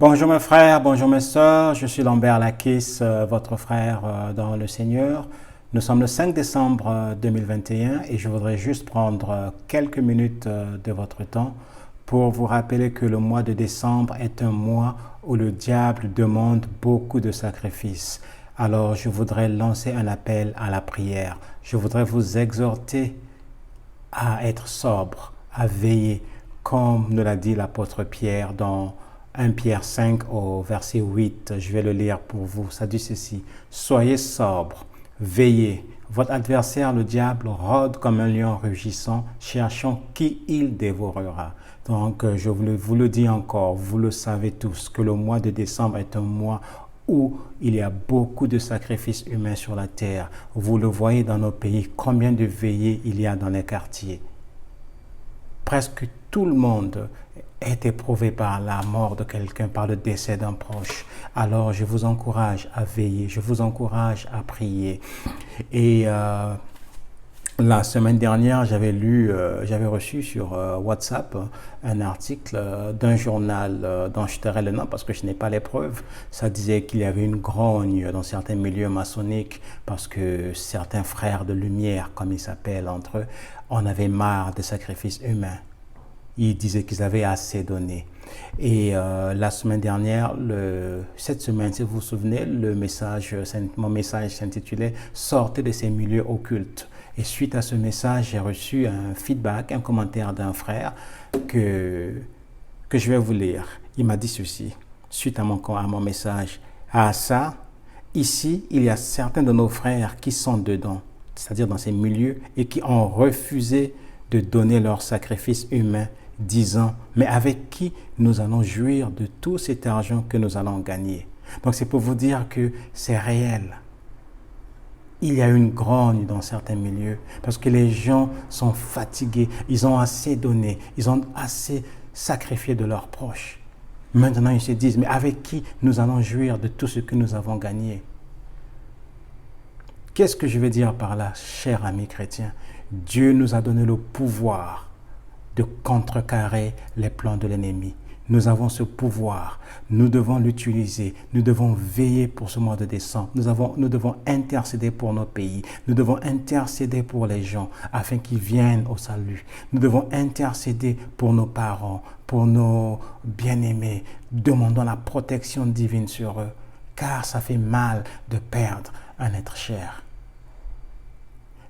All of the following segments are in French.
Bonjour mes frères, bonjour mes sœurs, je suis Lambert Lakis, votre frère dans le Seigneur. Nous sommes le 5 décembre 2021 et je voudrais juste prendre quelques minutes de votre temps pour vous rappeler que le mois de décembre est un mois où le diable demande beaucoup de sacrifices. Alors je voudrais lancer un appel à la prière. Je voudrais vous exhorter à être sobre, à veiller, comme nous l'a dit l'apôtre Pierre dans 1 Pierre 5 au verset 8. Je vais le lire pour vous. Ça dit ceci: Soyez sobre, veillez. Votre adversaire, le diable, rôde comme un lion rugissant, cherchant qui il dévorera. Donc, je vous le dis encore, vous le savez tous, que le mois de décembre est un mois où il y a beaucoup de sacrifices humains sur la terre. Vous le voyez dans nos pays, combien de veillées il y a dans les quartiers. Presque tout le monde est éprouvé par la mort de quelqu'un, par le décès d'un proche. Alors, je vous encourage à veiller, je vous encourage à prier. Et la semaine dernière, j'avais reçu sur WhatsApp un article d'un journal dont je tairai le nom parce que je n'ai pas les preuves. Ça disait qu'il y avait une grogne dans certains milieux maçonniques parce que certains frères de lumière, comme ils s'appellent entre eux, en avaient marre des sacrifices humains. Ils disaient qu'ils avaient assez donné. Et la semaine dernière, cette semaine, si vous vous souvenez, mon message s'intitulait « Sortez de ces milieux occultes ». Et suite à ce message, j'ai reçu un feedback, un commentaire d'un frère que je vais vous lire. Il m'a dit ceci, suite à mon message. « Ah ça, ici, il y a certains de nos frères qui sont dedans, c'est-à-dire dans ces milieux, et qui ont refusé de donner leur sacrifice humain, disant, mais avec qui nous allons jouir de tout cet argent que nous allons gagner. » Donc c'est pour vous dire que c'est réel. Il y a une grogne dans certains milieux parce que les gens sont fatigués, ils ont assez donné, ils ont assez sacrifié de leurs proches. Maintenant, ils se disent, mais avec qui nous allons jouir de tout ce que nous avons gagné? Qu'est-ce que je veux dire par là, cher ami chrétien? Dieu nous a donné le pouvoir de contrecarrer les plans de l'ennemi. Nous avons ce pouvoir, nous devons l'utiliser, nous devons veiller pour ce mois de décembre, nous devons intercéder pour nos pays, nous devons intercéder pour les gens afin qu'ils viennent au salut. Nous devons intercéder pour nos parents, pour nos bien-aimés, demandons la protection divine sur eux, car ça fait mal de perdre un être cher.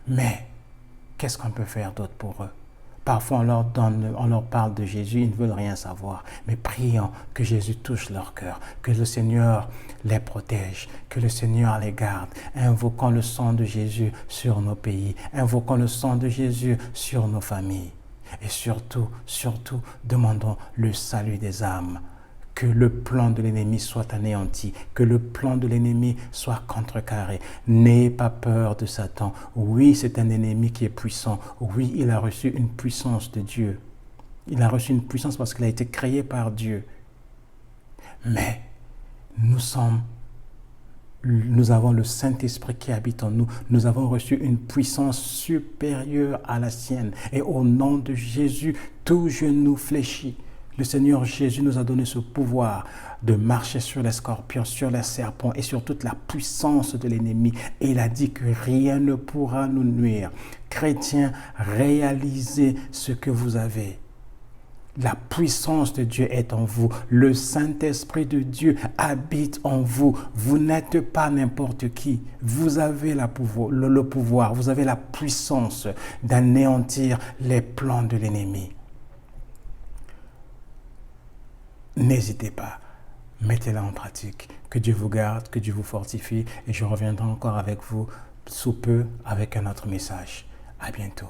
Mais qu'est-ce qu'on peut faire d'autre pour eux? Parfois, on leur parle de Jésus, ils ne veulent rien savoir. Mais prions que Jésus touche leur cœur, que le Seigneur les protège, que le Seigneur les garde. Invoquons le sang de Jésus sur nos pays, invoquons le sang de Jésus sur nos familles. Et surtout, demandons le salut des âmes. Que le plan de l'ennemi soit anéanti, que le plan de l'ennemi soit contrecarré. N'ayez pas peur de Satan. Oui, c'est un ennemi qui est puissant. Oui, il a reçu une puissance de Dieu. Il a reçu une puissance parce qu'il a été créé par Dieu. Mais nous avons le Saint-Esprit qui habite en nous. Nous avons reçu une puissance supérieure à la sienne. Et au nom de Jésus, tout genou fléchit. Le Seigneur Jésus nous a donné ce pouvoir de marcher sur les scorpions, sur les serpents et sur toute la puissance de l'ennemi. Et il a dit que rien ne pourra nous nuire. Chrétiens, réalisez ce que vous avez. La puissance de Dieu est en vous. Le Saint-Esprit de Dieu habite en vous. Vous n'êtes pas n'importe qui. Vous avez le pouvoir, vous avez la puissance d'anéantir les plans de l'ennemi. N'hésitez pas, mettez-la en pratique. Que Dieu vous garde, que Dieu vous fortifie et je reviendrai encore avec vous sous peu avec un autre message. À bientôt.